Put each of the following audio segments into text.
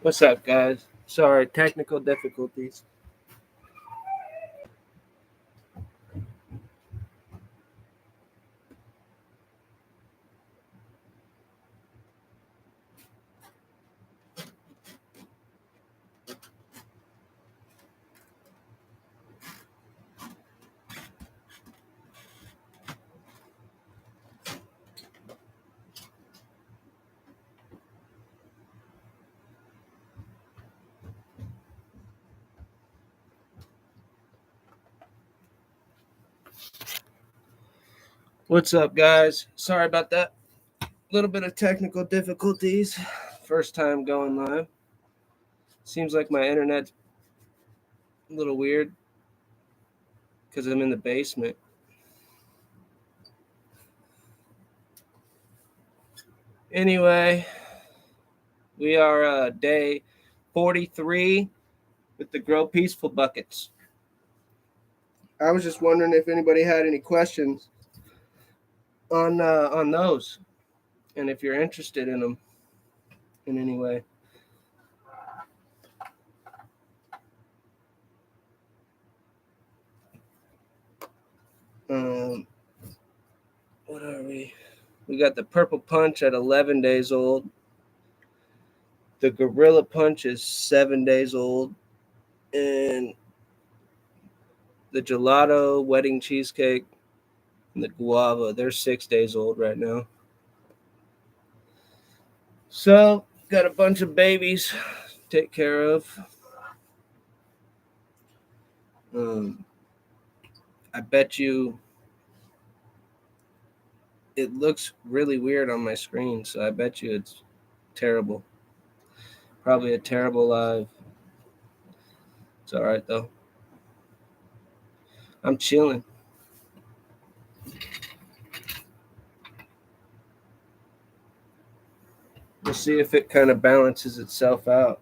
What's up, guys? Sorry, technical difficulties. What's up, guys? Sorry about that. A little bit of technical difficulties. First time going live. Seems like my internet's a little weird because I'm in the basement. Anyway, we are day 43 with the Grow Peaceful buckets. I was just wondering if anybody had any questions on those, and if you're interested in them in any way. What are we? We got the Purple Punch at 11 days old. The Gorilla Punch is 7 days old. And the Gelato Wedding Cheesecake and the Guava, they're 6 days old right now. So, got a bunch of babies to take care of. I bet you it looks really weird on my screen, so I bet you it's terrible. Probably a terrible live. It's all right, though. I'm chilling. We'll see if it kind of balances itself out.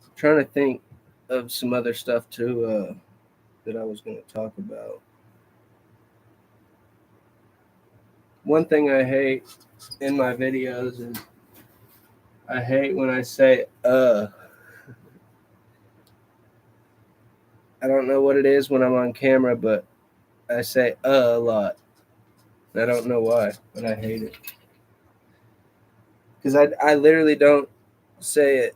I'm trying to think of some other stuff too that I was going to talk about. One thing I hate in my videos is I hate when I say I don't know what it is when I'm on camera, but I say a lot. I don't know why, but I hate it. Because I literally don't say it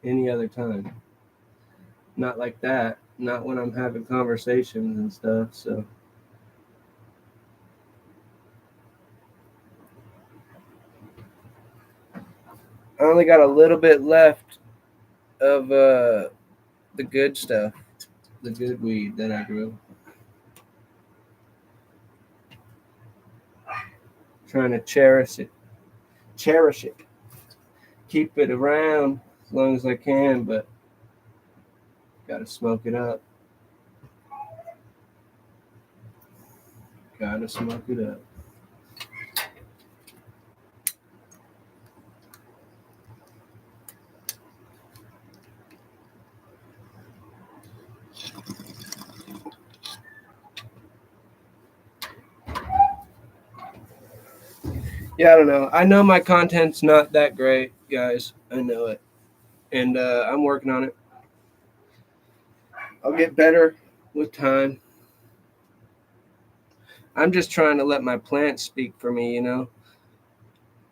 any other time. Not like that. Not when I'm having conversations and stuff, so. I only got a little bit left of the good stuff, the good weed that I grew. Trying to cherish it. Keep it around as long as I can, but gotta smoke it up. Gotta smoke it up. Yeah, I don't know. I know my content's not that great, guys. I know it. And I'm working on it. I'll get better with time. I'm just trying to let my plants speak for me, you know?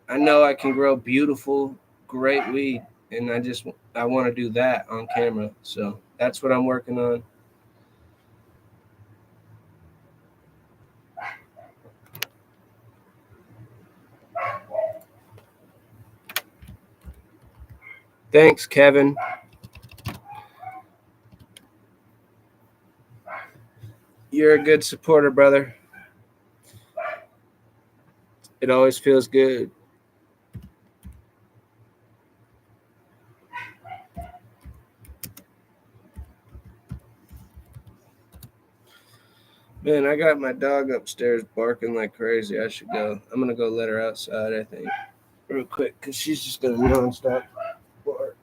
I know I can grow beautiful, great weed, and I want to do that on camera. So that's what I'm working on. Thanks, Kevin. You're a good supporter, brother. It always feels good. Man, I got my dog upstairs barking like crazy. I should go. I'm going to go let her outside, I think, real quick, because she's just going to nonstop bark.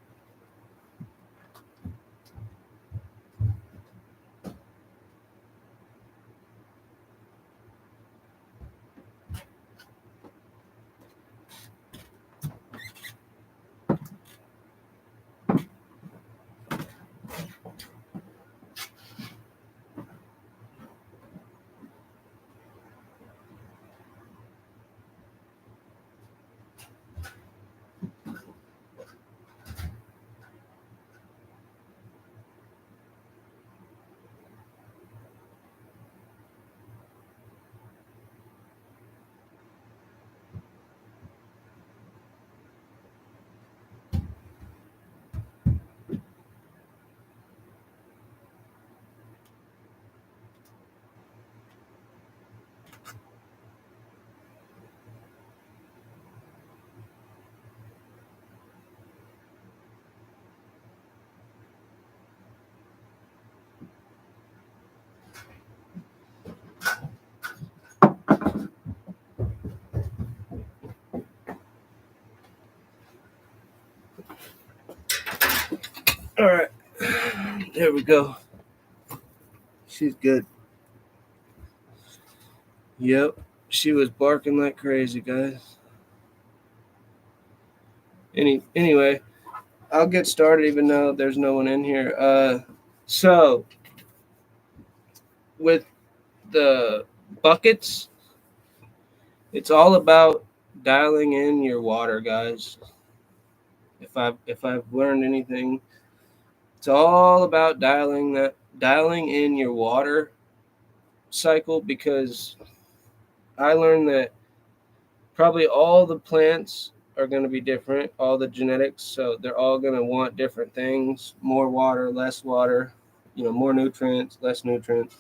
All right. There we go. She's good. Yep. She was barking like crazy, guys. Anyway, I'll get started even though there's no one in here. So with the buckets, it's all about dialing in your water, guys. If I've learned anything, it's all about dialing in your water cycle, because I learned that probably all the plants are going to be different, all the genetics, so they're all going to want different things: more water, less water, more nutrients, less nutrients.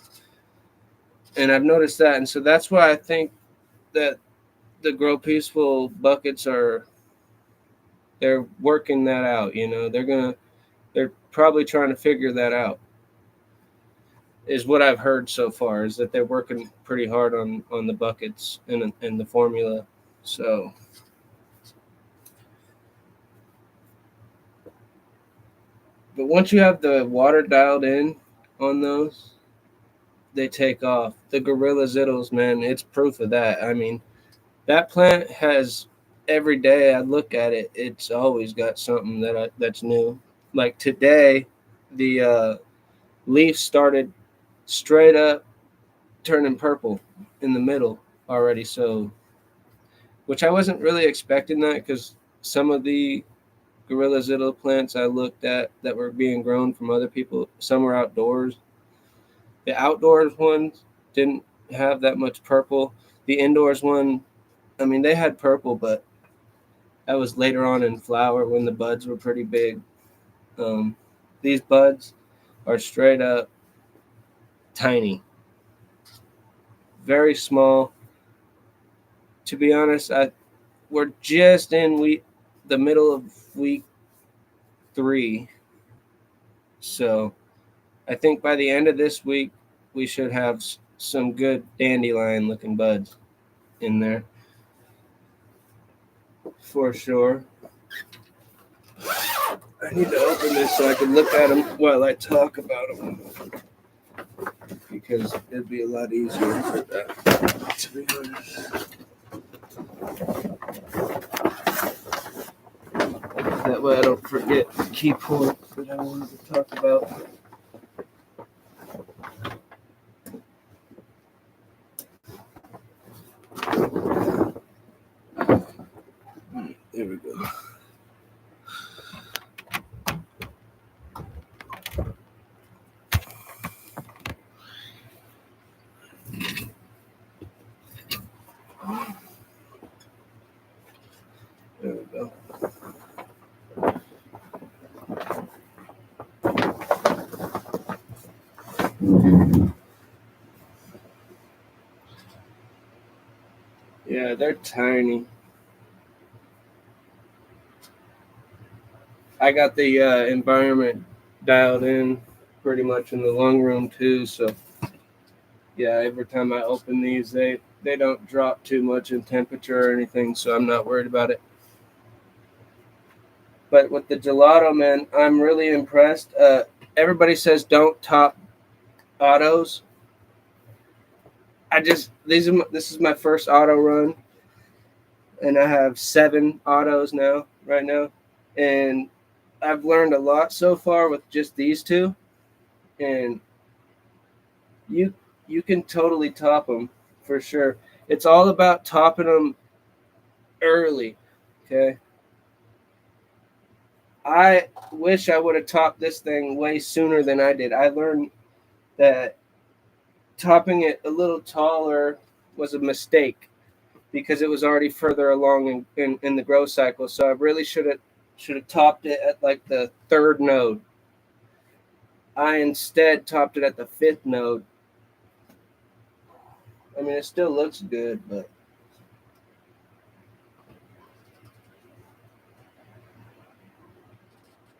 And I've noticed that, and so that's why I think that the Grow Peaceful buckets they're working that out. They're probably trying to figure that out, is what I've heard so far, is that they're working pretty hard on the buckets and the formula. So but once you have the water dialed in on those, they take off. The Gorilla Zittles, man, it's proof of that. I mean, that plant has, every day I look at it, it's always got something that's new. Like today, the leaf started straight up turning purple in the middle already. So, which I wasn't really expecting that, because some of the Gorilla Zittle plants I looked at that were being grown from other people, some were outdoors. The outdoors ones didn't have that much purple. The indoors one, I mean, they had purple, but that was later on in flower when the buds were pretty big. These buds are straight up tiny, very small. To be honest, we're just in the middle of week 3, so I think by the end of this week we should have some good dandelion looking buds in there for sure. I need to open this so I can look at them while I talk about them, because it'd be a lot easier for that, to be honest. That way I don't forget the key points that I wanted to talk about. There we go. There we go. Yeah, they're tiny. I got the environment dialed in pretty much in the lung room too, so yeah, every time I open these, they don't drop too much in temperature or anything, so I'm not worried about it. But with the gelato, man, I'm really impressed. Everybody says don't top autos. This is my first auto run, and I have 7 autos right now, and I've learned a lot so far with just these 2, and you can totally top them for sure. It's all about topping them early. Okay. I wish I would have topped this thing way sooner than I did. I learned that topping it a little taller was a mistake, because it was already further along in the growth cycle. So I really should have topped it at like the 3rd node. I instead topped it at the 5th node. I mean, it still looks good, but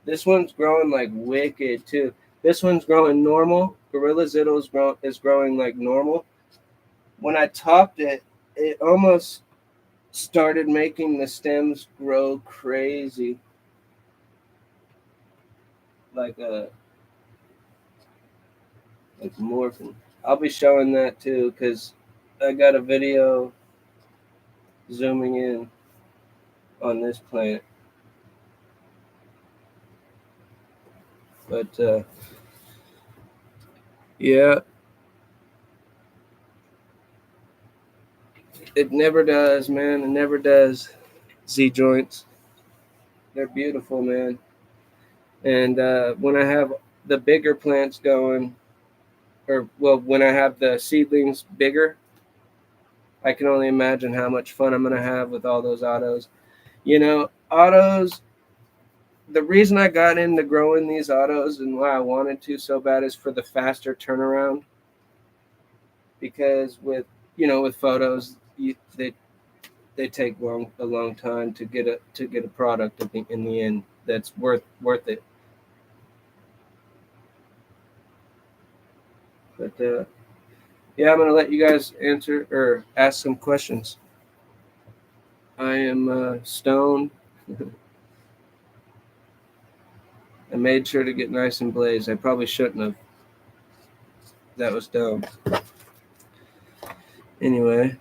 this one's growing like wicked too. This one's growing normal. Gorilla Zittle is growing like normal. When I topped it, it almost started making the stems grow crazy. like morphine. I'll be showing that too because I got a video zooming in on this plant. But yeah, it never does, man. It never does. Z joints, they're beautiful, man. And when I have the bigger plants going, or well, when I have the seedlings bigger, I can only imagine how much fun I'm gonna have with all those autos. You know, autos. The reason I got into growing these autos and why I wanted to so bad is for the faster turnaround. Because with photos, they take a long time to get a product in the end that's worth it. But yeah, I'm gonna let you guys answer or ask some questions. I am stoned. I made sure to get nice and blazed. I probably shouldn't have. That was dumb. Anyway.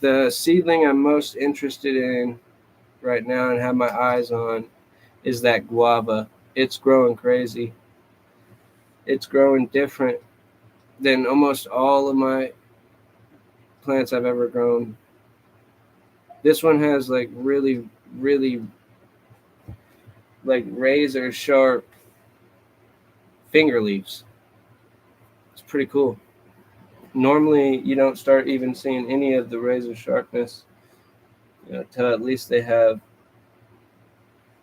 The seedling I'm most interested in right now and have my eyes on is that guava. It's growing crazy. It's growing different than almost all of my plants I've ever grown. This one has like really, really like razor sharp finger leaves. It's pretty cool. Normally, you don't start even seeing any of the razor sharpness, until at least they have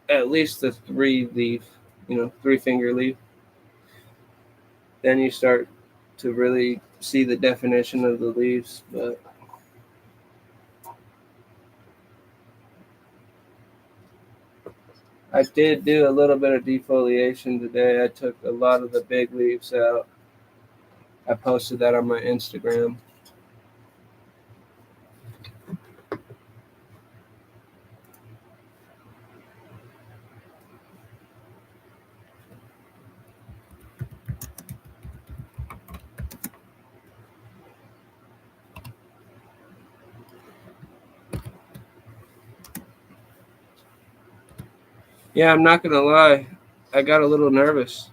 at least the three finger leaf. Then you start to really see the definition of the leaves. But I did do a little bit of defoliation today. I took a lot of the big leaves out. I posted that on my Instagram. Yeah, I'm not gonna lie. I got a little nervous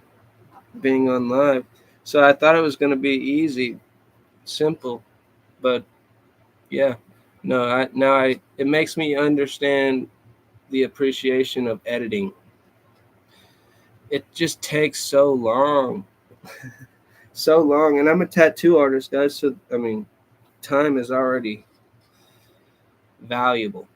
being on live. So I thought it was gonna be easy, simple, but yeah. No, it makes me understand the appreciation of editing. It just takes so long. So long. And I'm a tattoo artist, guys, so I mean, time is already valuable.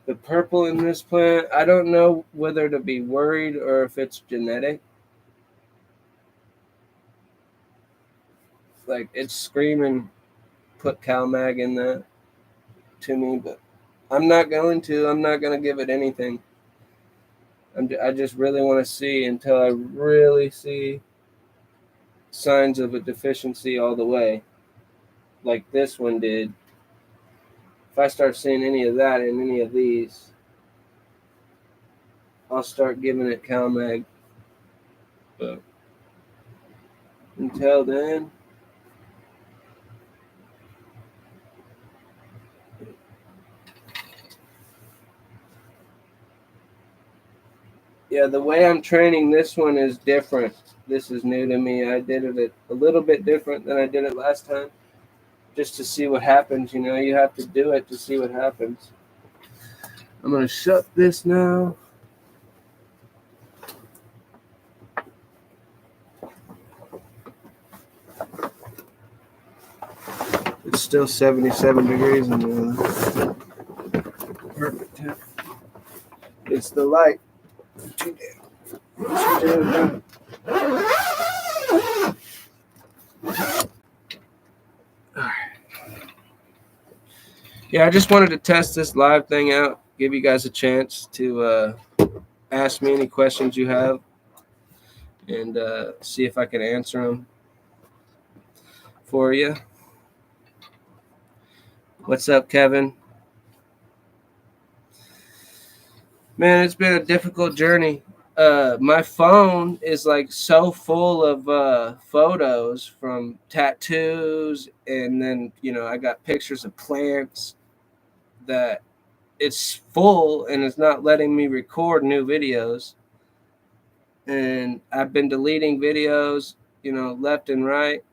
The purple in this plant, I don't know whether to be worried or if it's genetic. Like, it's screaming, put CalMag in that to me, but I'm not going to. I'm not going to give it anything. I just really want to see until I really see signs of a deficiency all the way, like this one did. If I start seeing any of that in any of these, I'll start giving it CalMag. But until then, yeah, the way I'm training this one is different. This is new to me. I did it a little bit different than I did it last time, just to see what happens. You have to do it to see what happens. I'm going to shut this now. It's still 77 degrees in there. Perfect. It's the light. Too damn. Yeah, I just wanted to test this live thing out give you guys a chance to ask me any questions you have, and see if I can answer them for you. What's up, Kevin? Man, it's been a difficult journey. My phone is like so full of photos from tattoos, and then I got pictures of plants that it's full, and it's not letting me record new videos. And I've been deleting videos, left and right,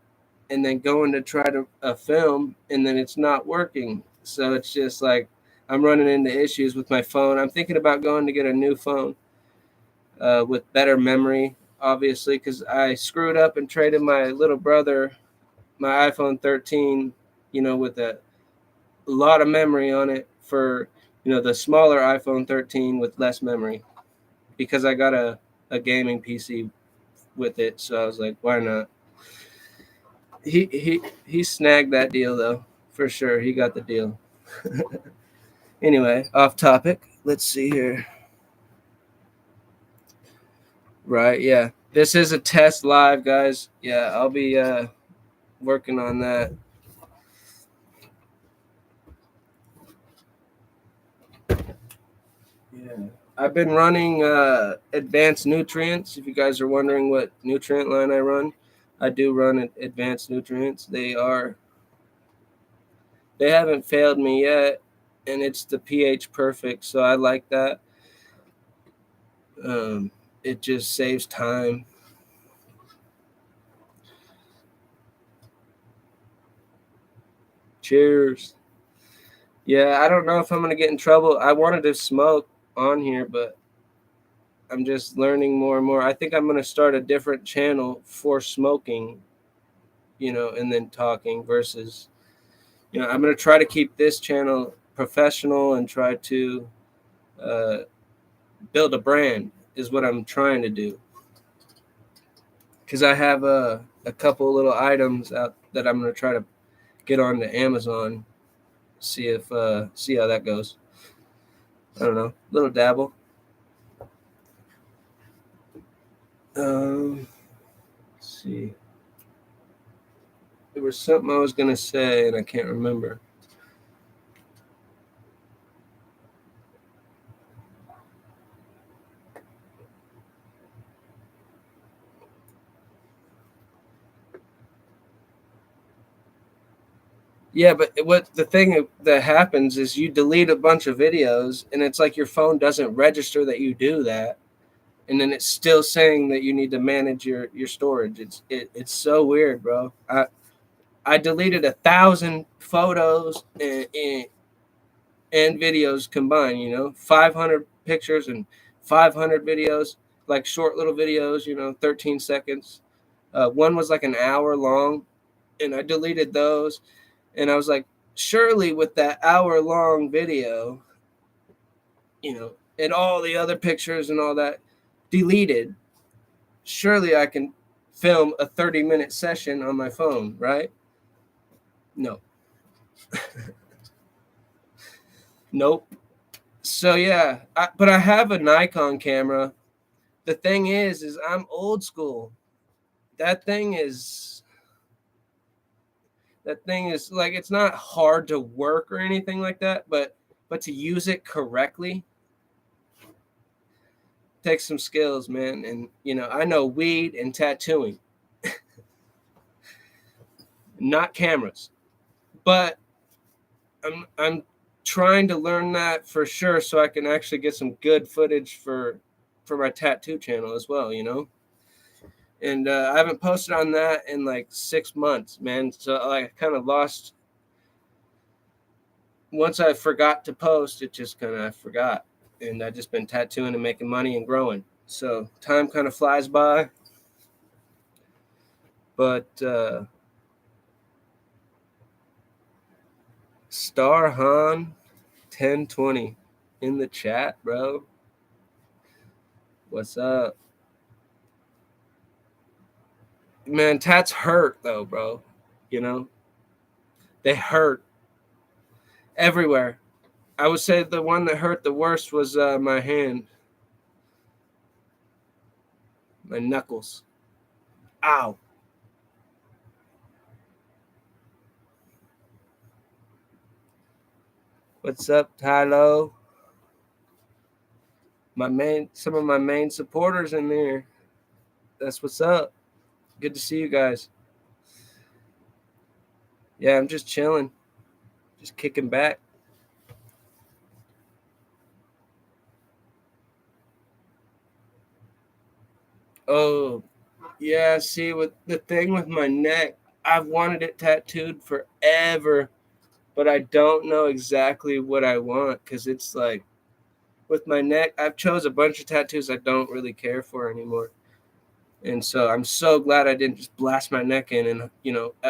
and then going to try to film, and then it's not working. So it's just like I'm running into issues with my phone. I'm thinking about going to get a new phone with better memory, obviously, because I screwed up and traded my little brother my iPhone 13, with a lot of memory on it for, the smaller iPhone 13 with less memory, because I got a gaming PC with it. So I was like, why not? He snagged that deal though, for sure. He got the deal. Anyway, off topic. Let's see here. Right, yeah. This is a test live, guys. Yeah, I'll be working on that. Yeah. I've been running advanced nutrients. If you guys are wondering what nutrient line I run, I do run advanced nutrients. They haven't failed me yet, and it's the pH perfect, so I like that. It just saves time. Cheers. Yeah, I don't know if I'm gonna get in trouble. I wanted to smoke on here, but I'm just learning more and more. I think I'm gonna start a different channel for smoking, and then talking versus, I'm gonna try to keep this channel professional and try to uh, build a brand is what I'm trying to do. Because I have a couple little items out that I'm gonna try to get onto Amazon, see how that goes. I don't know, little dabble. Let's see. There was something I was gonna say and I can't remember. Yeah, but what the thing that happens is you delete a bunch of videos, and it's like your phone doesn't register that you do that, and then it's still saying that you need to manage your storage. It's so weird, bro. I deleted 1,000 photos and videos combined. 500 pictures and 500 videos, like short little videos. 13 seconds. One was like an hour long, and I deleted those. And I was like, surely with that hour long video, and all the other pictures and all that deleted, surely I can film a 30-minute session on my phone, right? No. Nope. So yeah, but I have a Nikon camera. The thing is I'm old school. That thing is like, it's not hard to work or anything like that, but to use it correctly takes some skills, man. And I know weed and tattooing, not cameras, but I'm trying to learn that for sure, so I can actually get some good footage for my tattoo channel as well. And I haven't posted on that in like 6 months, man. So I kind of lost. Once I forgot to post, it just kind of I forgot, and I just been tattooing and making money and growing. So time kind of flies by. But Star Han 1020 in the chat, bro. What's up? Man, tats hurt though, bro. They hurt everywhere. I would say the one that hurt the worst was my hand, my knuckles. Ow. What's up, Tylo? Some of my main supporters in there. That's what's up. Good to see you guys. Yeah, I'm just chilling, just kicking back. Oh, yeah. See, with the thing with my neck, I've wanted it tattooed forever, but I don't know exactly what I want because it's like with my neck, I've chose a bunch of tattoos I don't really care for anymore. And so I'm so glad I didn't just blast my neck in and,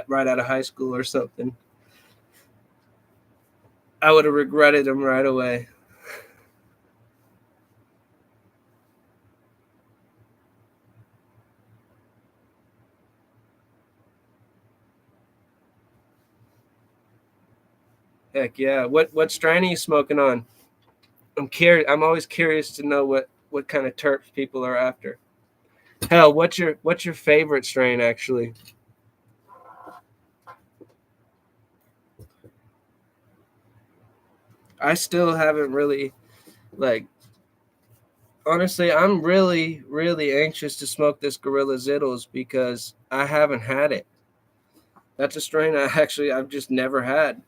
right out of high school or something. I would have regretted them right away. Heck yeah. What strain are you smoking on? I'm curious. I'm always curious to know what kind of terps people are after. Hell, what's your favorite strain actually? I still haven't really like honestly, I'm really, really anxious to smoke this Gorilla Zittles because I haven't had it. That's a strain I've just never had.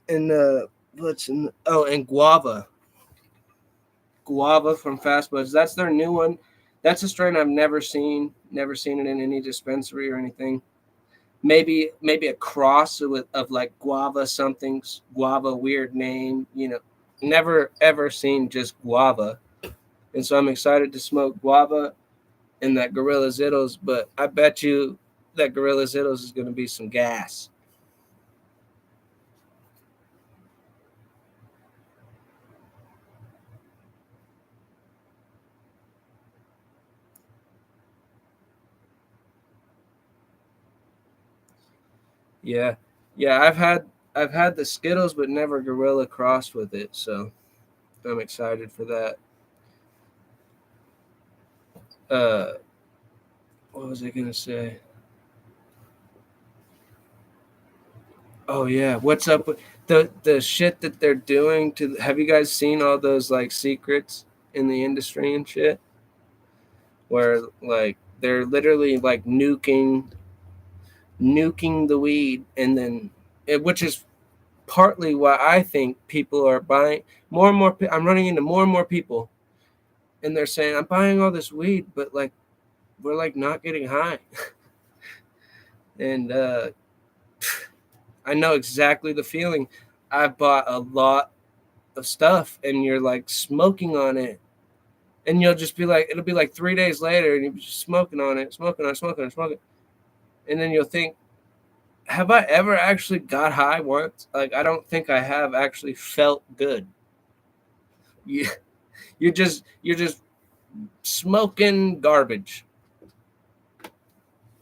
And and guava from Fast Buds. That's their new one. That's a strain I've never seen it in any dispensary or anything. Maybe a cross of like guava something's guava weird name. Never ever seen just guava. And so I'm excited to smoke guava and that Gorilla Zittles, but I bet you that Gorilla Zittles is going to be some gas. Yeah, yeah. I've had the Skittles, but never Gorilla crossed with it. So I'm excited for that. Uh, what was I gonna say? Oh yeah, what's up with the shit that they're doing to? Have you guys seen all those like secrets in the industry and shit? Where like they're literally like nuking the weed, and then which is partly why I think people are buying more and more. I'm running into more and more people, and they're saying I'm buying all this weed, but like we're like not getting high, and I know exactly the feeling. I've bought a lot of stuff, and you're like smoking on it, and you'll just be like, it'll be like 3 days later, and you're just smoking on it, smoking on it, smoking on it, smoking, and then you'll think, have I ever actually got high once? Like I don't think I have actually felt good. You, you're just smoking garbage.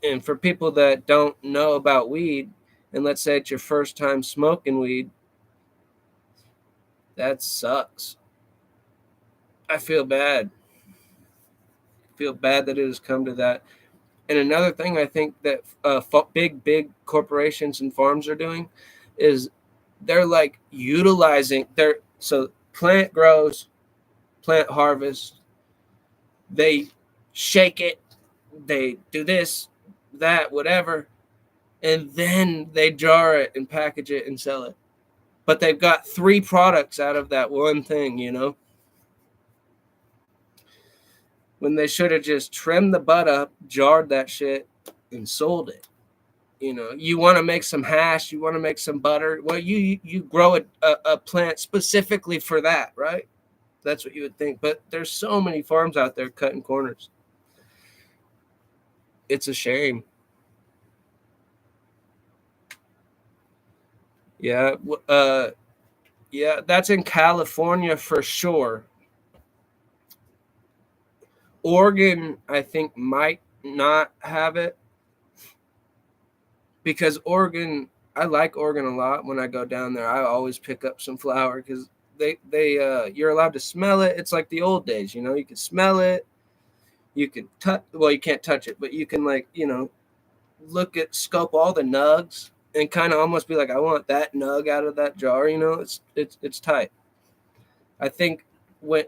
And for people that don't know about weed, and let's say it's your first time smoking weed, that sucks. I feel bad. I feel bad that it has come to that. And another thing I think that big corporations and farms are doing is they're like utilizing their so plant grows, plant harvest, they shake it, they do this, that, whatever, and then they jar it and package it and sell it. But they've got three products out of that one thing. When they should have just trimmed the bud up, jarred that shit, and sold it. You want to make some hash, you want to make some butter. Well, you grow a plant specifically for that, right? That's what you would think. But there's so many farms out there cutting corners. It's a shame. Yeah, yeah, that's in California for sure. Oregon, I think, might not have it because Oregon, I like Oregon a lot. When I go down there, I always pick up some flour because you're allowed to smell it. It's like the old days, you know. You can smell it. You can touch. Well, you can't touch it, but you can like look at scope all the nugs and kind of almost be like, I want that nug out of that jar. You know, it's tight. I think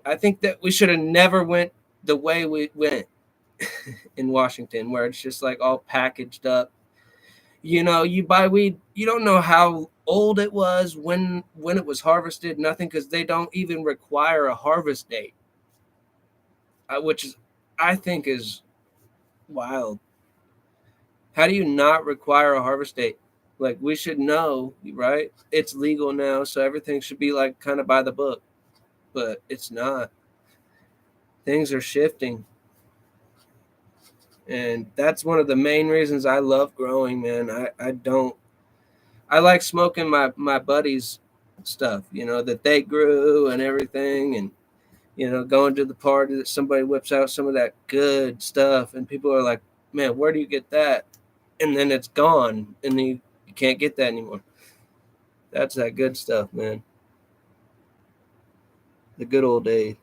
I think that we should have never went the way we went in Washington, where it's just like all packaged up. You know, you buy weed, you don't know how old it was, when it was harvested, nothing, because they don't even require a harvest date, which is, I think, is wild. How do you not require a harvest date? Like, we should know, right? It's legal now, so everything should be like kind of by the book, but it's not. Things are shifting. And that's one of the main reasons I love growing, man. I like smoking my buddies' stuff, that they grew and everything, and going to the party that somebody whips out some of that good stuff, and people are like, "Man, where do you get that?" And then it's gone, and you can't get that anymore. That's that good stuff, man. The good old days.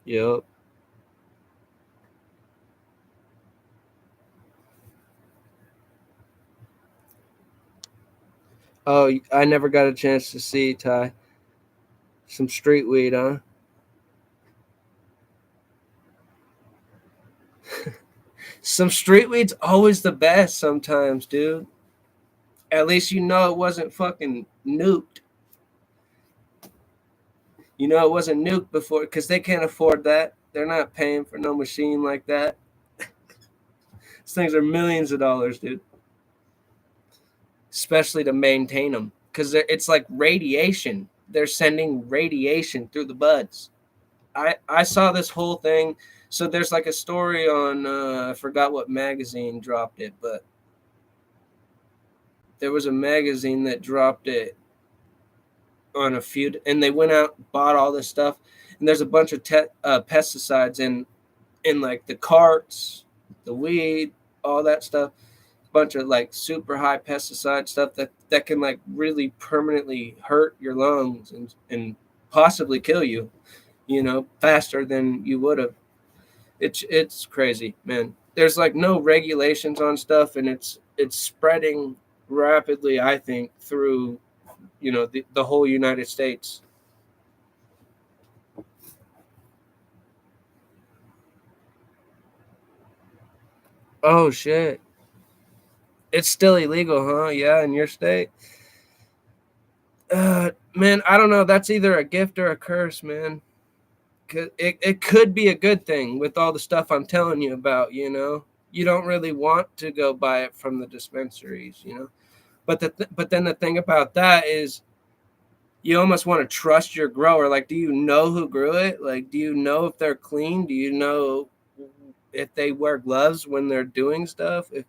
Yep. Oh, I never got a chance to see, Ty. Some street weed, huh? Some street weed's always the best sometimes, dude. At least you know it wasn't fucking nuked. You know it wasn't nuked before, because they can't afford that. They're not paying for no machine like that. These things are millions of dollars, dude. Especially to maintain them, because it's like radiation. They're sending radiation through the buds. I saw this whole thing. So there's like a story on I forgot what magazine dropped it, but there was a magazine that dropped it on a few, and they went out, bought all this stuff, and there's a bunch of pesticides in like the carts, the weed, all that stuff. Bunch of like super high pesticide stuff that can like really permanently hurt your lungs and possibly kill you, faster than you would have. It's crazy, man. There's like no regulations on stuff, and it's spreading rapidly, I think, through the whole United States. Oh shit. It's still illegal, huh? Yeah, in your state. Man, I don't know. That's either a gift or a curse, man. It could be a good thing with all the stuff I'm telling you about. You don't really want to go buy it from the dispensaries. But then the thing about that is, you almost want to trust your grower. Like, do you know who grew it? Like, do you know if they're clean? Do you know if they wear gloves when they're doing stuff? If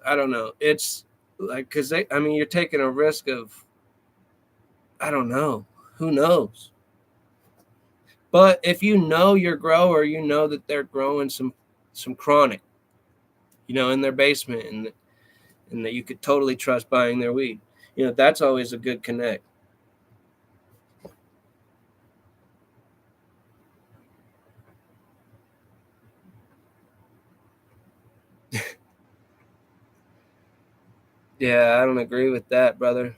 I don't know, it's like, because I mean, you're taking a risk of, I don't know, who knows. But if you know your grower, you know that they're growing some chronic, in their basement, and that you could totally trust buying their weed. That's always a good connect. Yeah, I don't agree with that, brother.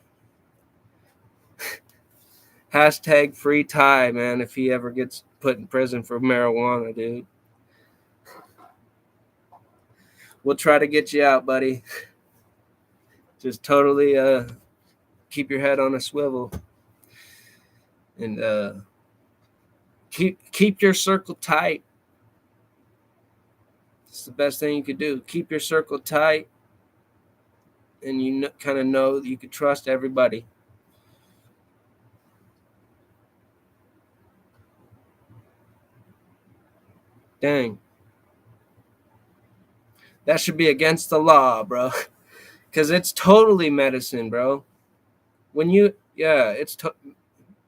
Hashtag free Ty, man, if he ever gets put in prison for marijuana, dude. We'll try to get you out, buddy. Just totally keep your head on a swivel, and keep your circle tight. It's the best thing you could do. Keep your circle tight, and kind of know that you can trust everybody. Dang. That should be against the law, bro. Because it's totally medicine, bro. Yeah,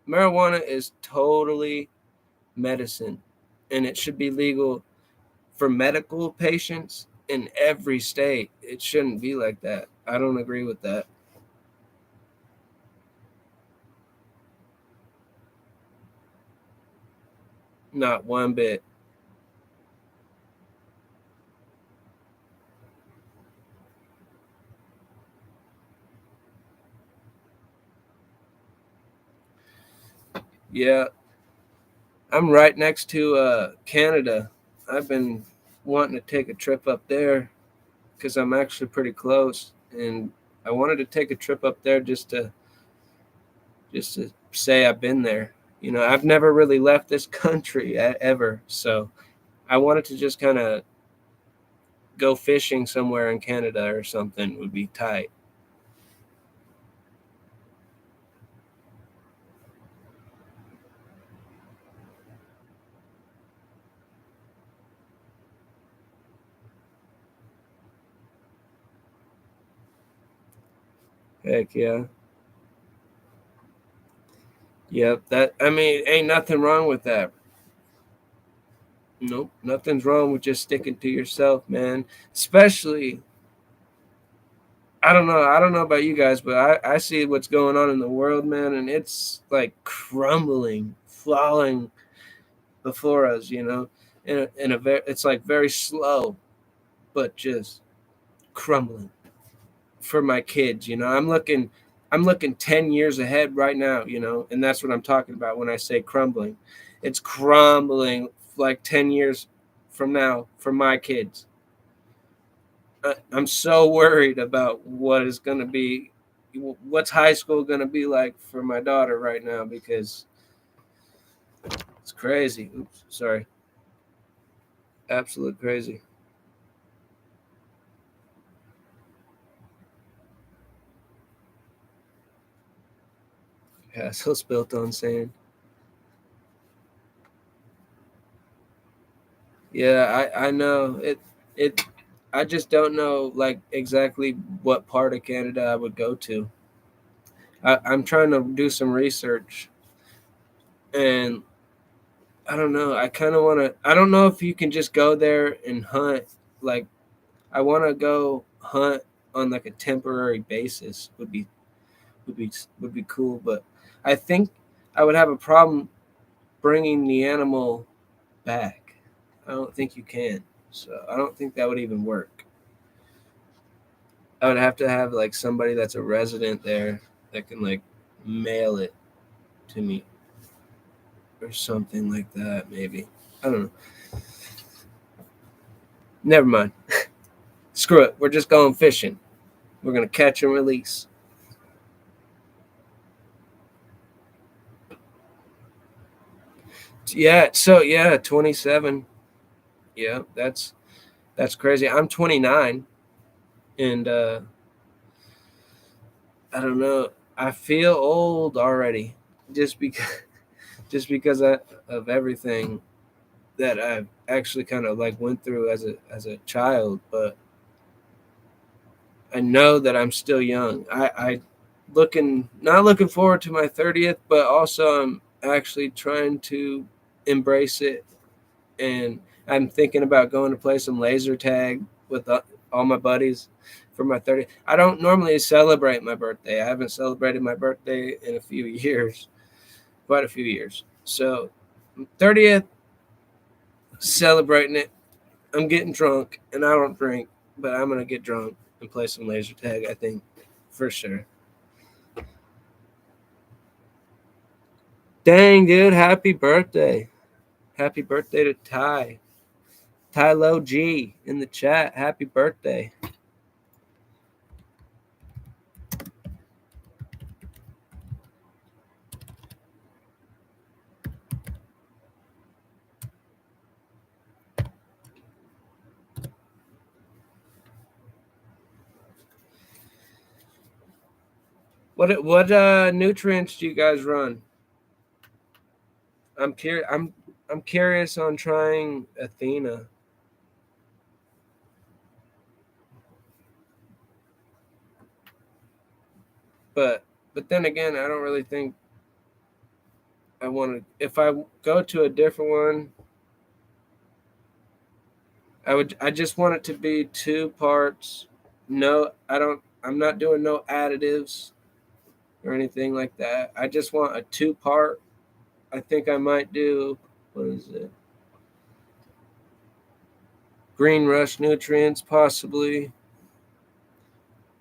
Marijuana is totally medicine, and it should be legal for medical patients in every state. It shouldn't be like that. I don't agree with that. Not one bit. Yeah, I'm right next to Canada. I've been wanting to take a trip up there because I'm actually pretty close, and I wanted to take a trip up there just to say I've been there. You know, I've never really left this country ever, so I wanted to just kind of go fishing somewhere in Canada or something would be tight. Heck yeah. Yep. That I mean, ain't nothing wrong with that. Nope. Nothing's wrong with just sticking to yourself, man. Especially, I don't know. I don't know about you guys, but I see what's going on in the world, man, and it's like crumbling, falling before us, you know. In a very, it's like very slow, but just crumbling for my kids. You know, I'm looking 10 years ahead right now. You know, and that's what I'm talking about when I say crumbling. It's crumbling like 10 years from now for my kids. I'm so worried about what is going to be, what's high school going to be like for my daughter right now because it's crazy. Oops, sorry, absolute crazy. Castles built on sand. Yeah, I know it. It. I just don't know like exactly what part of Canada I would go to. I'm trying to do some research, and I don't know. I kind of want to. I don't know if you can just go there and hunt. Like I want to go hunt on like a temporary basis. Would be would be cool, but I think I would have a problem bringing the animal back. I don't think you can. So I don't think that would even work. I would have to have like somebody that's a resident there that can like mail it to me or something like that. Maybe I don't know. Never mind. Screw it. We're just going fishing. We're gonna catch and release. Yeah. So yeah, 27. Yeah, that's crazy. I'm 29, and I don't know. I feel old already, just because of everything that I've actually kind of like went through as a child. But I know that I'm still young. I looking not looking forward to my 30th, but also I'm actually trying to embrace it, and I'm thinking about going to play some laser tag with all my buddies for my 30th. I don't normally celebrate my birthday. I haven't celebrated my birthday in a few years, quite a few years. So 30th, celebrating it. I'm getting drunk, and I don't drink, but I'm gonna get drunk and play some laser tag. I think for sure. Dang, dude! Happy birthday! Happy birthday to Ty. Tylo G in the chat. Happy birthday. What nutrients do you guys run? I'm curious. I'm curious on trying Athena, but but then again, I don't really think I want to, if I go to a different one, I just want it to be 2 parts. No, I'm not doing no additives or anything like that. I just want a 2 part. I think I might do, what is it? Green Rush Nutrients, possibly.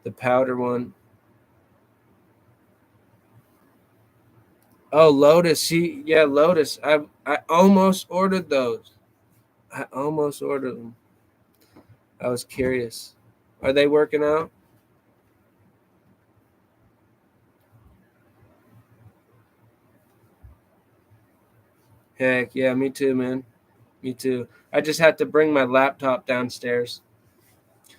The powder one. Oh, Lotus. See, yeah, Lotus. I almost ordered those. I almost ordered them. I was curious. Are they working out? Heck yeah, me too, man. Me too. I just had to bring my laptop downstairs.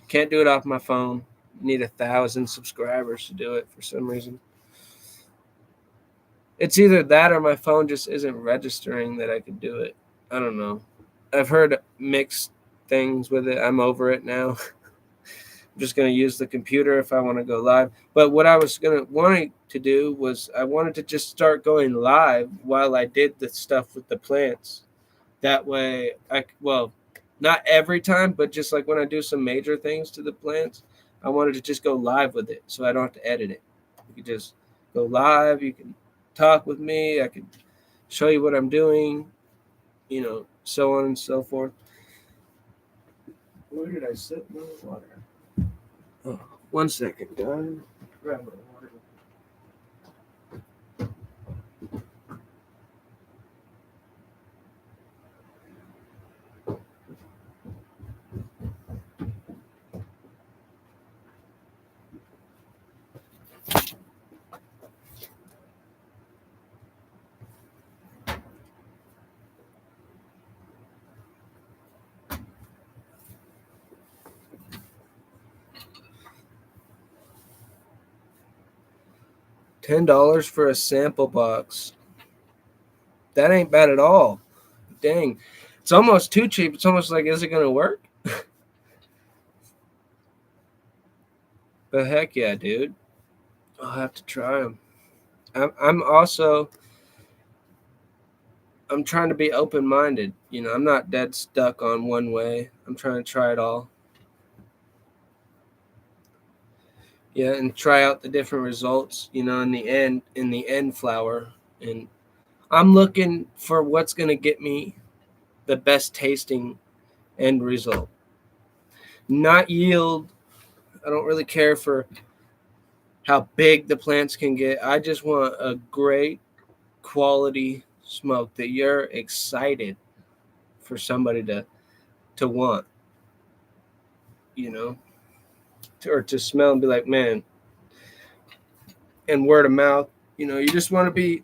Can't do it off my phone. Need 1,000 subscribers to do it for some reason. It's either that or my phone just isn't registering that I could do it. I don't know. I've heard mixed things with it. I'm over it now. I'm just going to use the computer if I want to go live. But what I was going to wanting to do was I wanted to just start going live while I did the stuff with the plants. That way, well, not every time, but just like when I do some major things to the plants, I wanted to just go live with it so I don't have to edit it. You can just go live. You can talk with me. I can show you what I'm doing, so on and so forth. Where did I set my water? Oh, 1 second, guys. Grab my water. $10 for a sample box. That ain't bad at all. Dang. It's almost too cheap. It's almost like, is it going to work? But heck yeah, dude. I'll have to try them. I'm also, I'm trying to be open-minded. I'm not dead stuck on one way. I'm trying to try it all. Yeah, and try out the different results, in the end flower. And I'm looking for what's going to get me the best tasting end result. Not yield. I don't really care for how big the plants can get. I just want a great quality smoke that you're excited for somebody to want, or to smell and be like, man, and word of mouth. You just want to be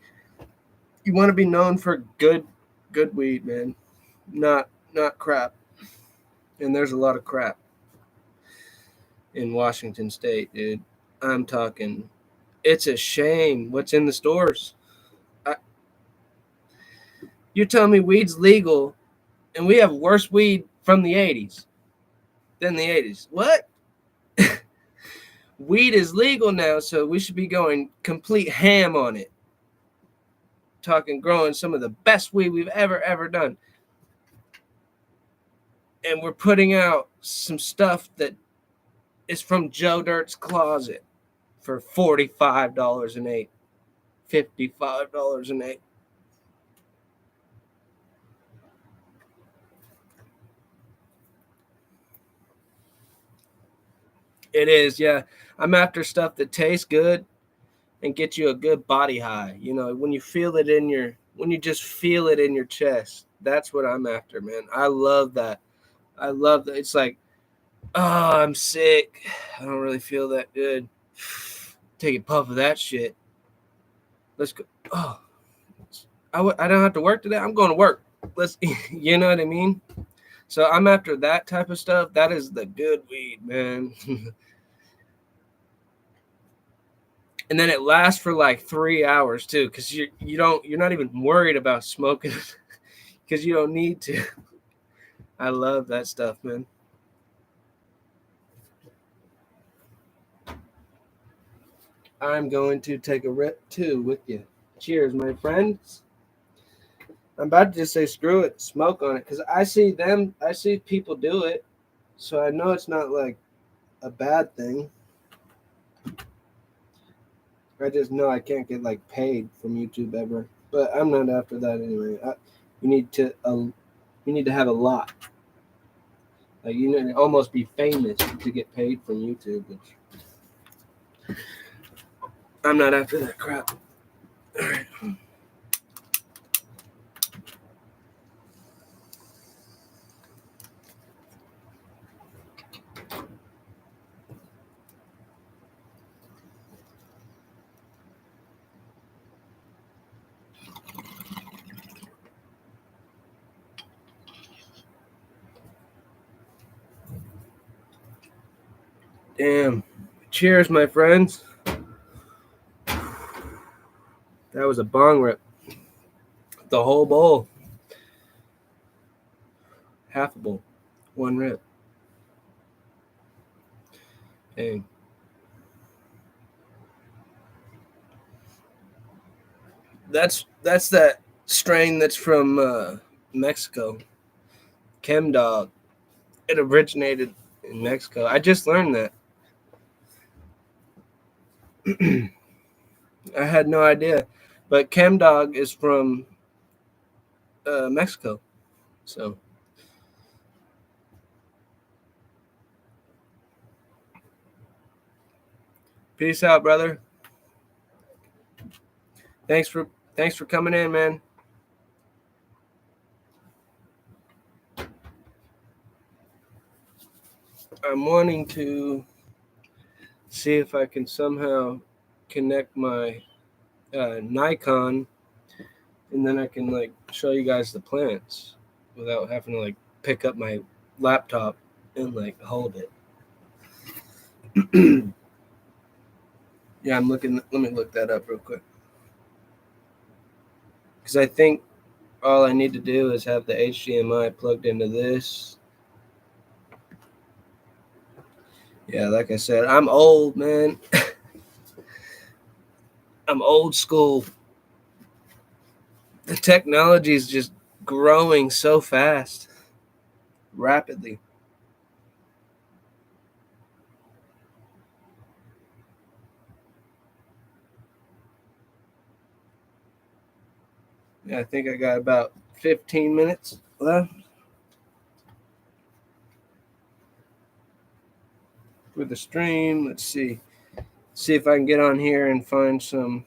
known for good weed, man. Not crap. And there's a lot of crap in Washington State, dude. I'm talking, it's a shame what's in the stores. You tell me weed's legal, and we have worse weed from the 80s than the 80s. What? Weed is legal now, so we should be going complete ham on it. Talking growing some of the best weed we've ever done. And we're putting out some stuff that is from Joe Dirt's closet for $45 an eighth, $55 an eighth. It is, yeah. I'm after stuff that tastes good and gets you a good body high. When you just feel it in your chest. That's what I'm after, man. I love that. It's like, oh, I'm sick. I don't really feel that good. Take a puff of that shit. Let's go. Oh, I don't have to work today. I'm going to work. You know what I mean? So I'm after that type of stuff. That is the good weed, man. And then it lasts for like 3 hours too, because you're not even worried about smoking because you don't need to. I love that stuff, man. I'm going to take a rip too with you. Cheers, my friends. I'm about to just say screw it, smoke on it, because I see people do it, so I know it's not like a bad thing. I just know I can't get like paid from YouTube ever, but I'm not after that anyway. You need to have a lot. Like you need to almost be famous to get paid from YouTube, which I'm not after that crap. All right. Damn. Cheers, my friends. That was a bong rip. The whole bowl. Half a bowl. One rip. Dang. That's that strain that's from Mexico. Chem Dog. It originated in Mexico. I just learned that. I had no idea. But Chem Dog is from Mexico. So peace out, brother. Thanks for coming in, man. I'm wanting to see if I can somehow connect my Nikon, and then I can like show you guys the plants without having to like pick up my laptop and like hold it. Yeah, I'm looking. Let me look that up real quick, because I think all I need to do is have the HDMI plugged into this. Yeah, like I said, I'm old, man. I'm old school. The technology is just growing so fast, rapidly. Yeah, I think I got about 15 minutes left with the stream. Let's see if I can get on here and find some.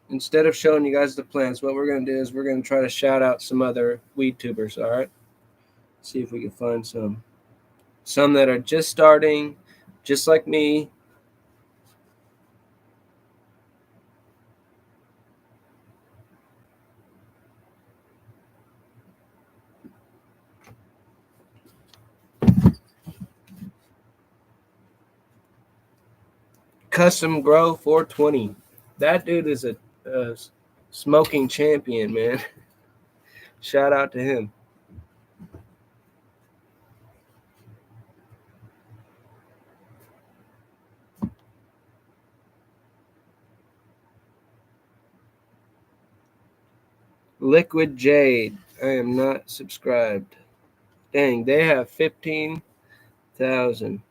Instead of showing you guys the plants, what we're going to do is we're going to try to shout out some other weed tubers, all right? See if we can find some that are just starting, just like me. Custom Grow 420. That dude is a smoking champion, man. Shout out to him. Liquid Jade. I am not subscribed. Dang, they have 15,000.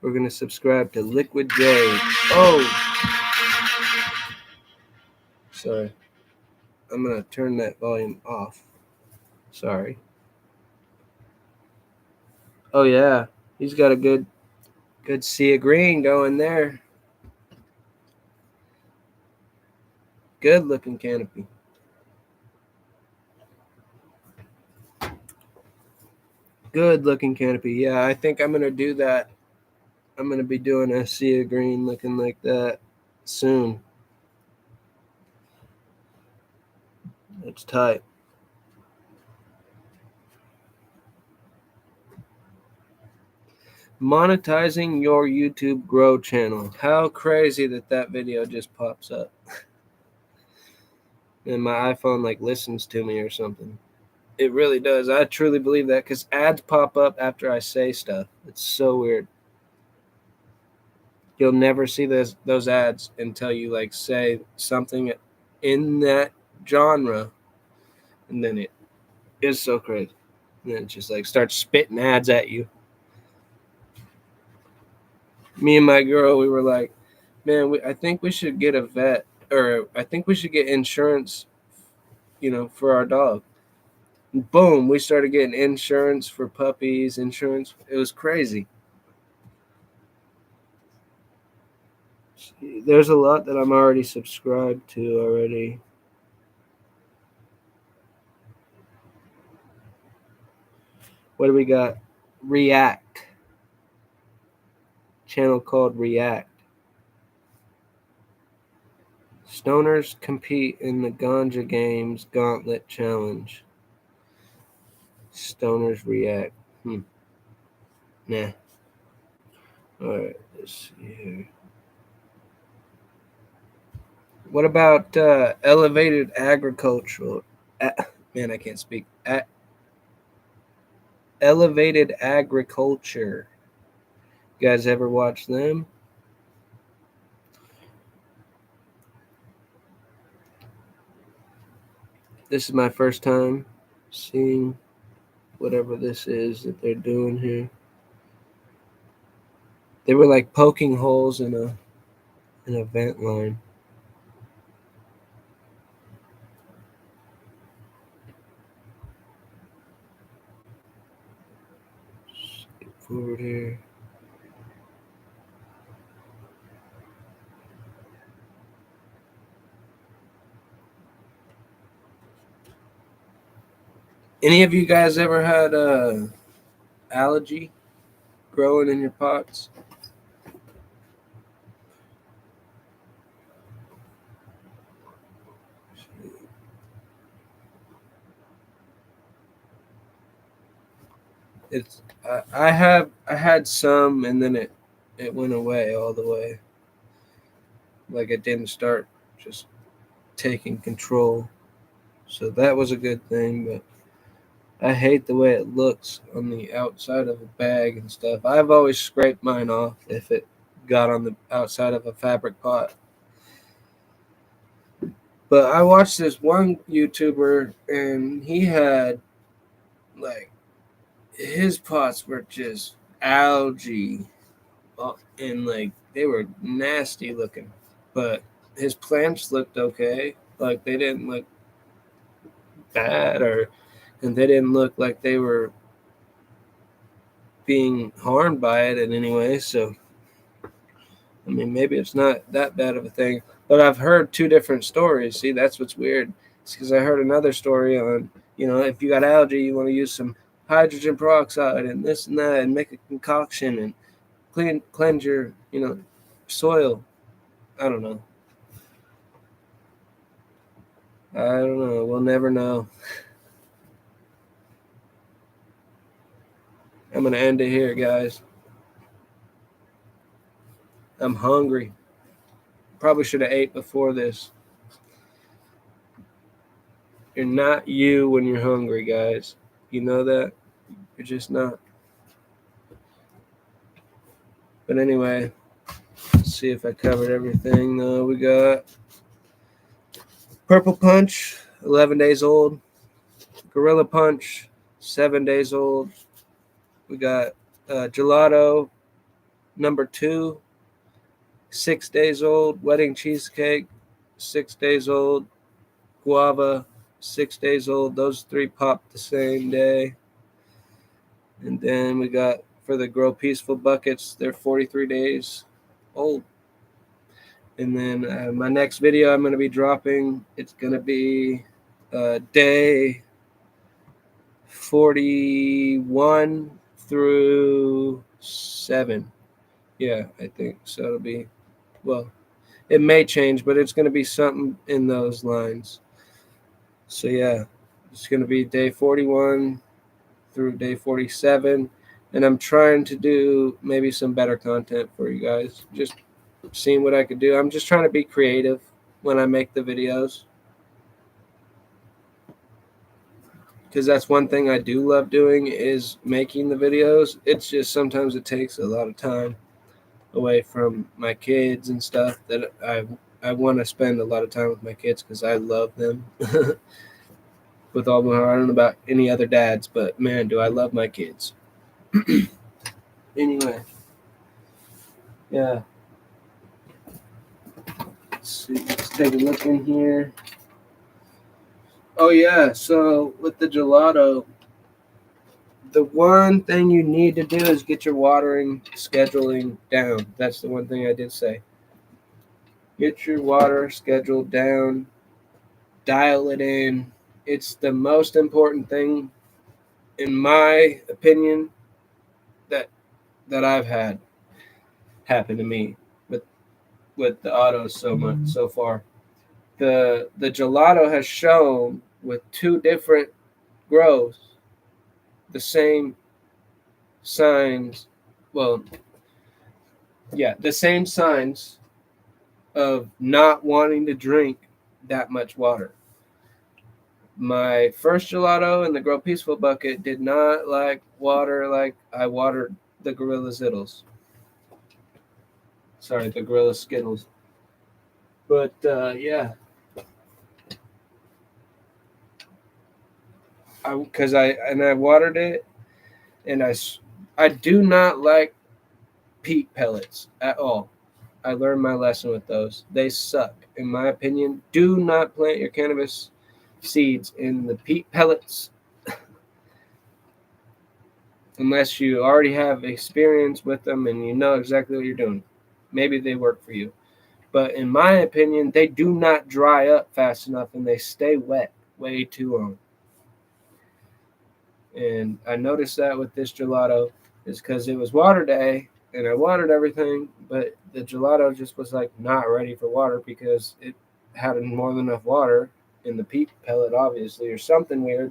We're going to subscribe to Liquid Jade. Oh! Sorry. I'm going to turn that volume off. Sorry. Oh, yeah. He's got a good sea of green going there. Good looking canopy. Good looking canopy. Yeah, I think I'm going to do that. I'm going to be doing a sea of green looking like that soon. It's tight. Monetizing your YouTube Grow channel. How crazy that video just pops up. And my iPhone like listens to me or something. It really does. I truly believe that, because ads pop up after I say stuff. It's so weird. You'll never see those ads until you like say something in that genre, and then it is so crazy. And then it just like starts spitting ads at you. Me and my girl, we were like, man, I think we should get a vet, or I think we should get insurance, for our dog. And boom, we started getting insurance for puppies, insurance. It was crazy. There's a lot that I'm already subscribed to already. What do we got? React. Channel called React. Stoners compete in the Ganja Games Gauntlet Challenge. Stoners react. Nah. Alright, let's see here. What about elevated agricultural? Man, I can't speak. Elevated agriculture. You guys ever watch them? This is my first time seeing whatever this is that they're doing here. They were like poking holes in a vent line. Skip forward here. Any of you guys ever had algae growing in your pots? It's I had some, and then it went away all the way. Like it didn't start just taking control. So that was a good thing, but I hate the way it looks on the outside of a bag and stuff. I've always scraped mine off if it got on the outside of a fabric pot. But I watched this one YouTuber, and he had like his pots were just algae, and like they were nasty looking. But his plants looked okay. Like they didn't look bad, and they didn't look like they were being harmed by it in any way. So, I mean, maybe it's not that bad of a thing. But I've heard two different stories. See, that's what's weird. It's because I heard another story on, if you got algae, you want to use some hydrogen peroxide and this and that and make a concoction and cleanse your, soil. I don't know. I don't know. We'll never know. I'm going to end it here, guys. I'm hungry. Probably should have ate before this. You're not you when you're hungry, guys. You know that? You're just not. But anyway, let's see if I covered everything. We got Purple Punch, 11 days old. Gorilla Punch, 7 days old. We got Gelato, number 2, 6 days old. Wedding Cheesecake, 6 days old. Guava, 6 days old. Those 3 popped the same day. And then we got, for the Grow Peaceful buckets, they're 43 days old. And then my next video I'm going to be dropping, it's going to be day 41 through 7. Yeah, I think so. It'll be, well, it may change, but it's going to be something in those lines. So yeah, it's going to be day 41 through day 47. And I'm trying to do maybe some better content for you guys. Just seeing what I could do. I'm just trying to be creative when I make the videos. Because that's one thing I do love doing is making the videos. It's just sometimes it takes a lot of time. away from my kids and stuff that I want to spend a lot of time with my kids because I love them with all my heart. I don't know about any other dads, but man, do I love my kids. Anyway, yeah. Let's take a look in here. Oh yeah, so with the gelato, the one thing you need to do is get your watering scheduling down. That's the one thing I did say. Get your water schedule down, dial it in. It's the most important thing, in my opinion, that I've had happen to me with the autos so much so far. The gelato has shown with two different grows the same signs. Well, yeah, the same signs of not wanting to drink that much water. My first gelato in the Grow Peaceful bucket did not like water like I watered the Gorilla Zittles. Sorry, the Gorilla Skittles. But yeah, because I watered it, and I do not like peat pellets at all. I learned my lesson with those. They suck, in my opinion. Do not plant your cannabis seeds in the peat pellets unless you already have experience with them and you know exactly what you're doing. Maybe they work for you. But in my opinion, they do not dry up fast enough and they stay wet way too long. And I noticed that with this gelato is because it was water day and I watered everything, but the gelato just was like not ready for water because it had more than enough water in the peat pellet, obviously, or something weird.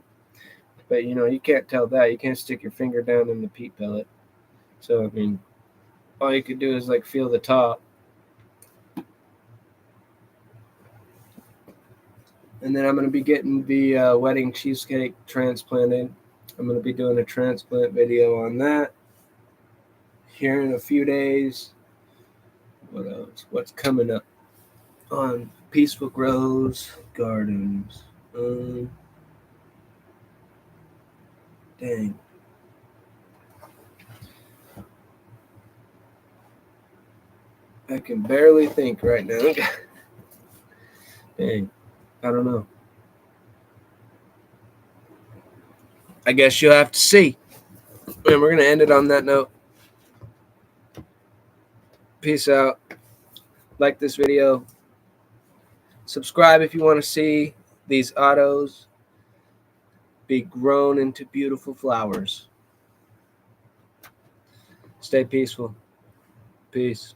But you can't tell that. You can't stick your finger down in the peat pellet. So I mean, all you could do is like feel the top. And then I'm going to be getting the wedding cheesecake transplanted. I'm going to be doing a transplant video on that here in a few days. What else? What's coming up on Peaceful Grows Gardens? Dang. I can barely think right now. Dang. I don't know. I guess you'll have to see. And we're going to end it on that note. Peace out. Like this video. Subscribe if you want to see these autos be grown into beautiful flowers. Stay peaceful. Peace.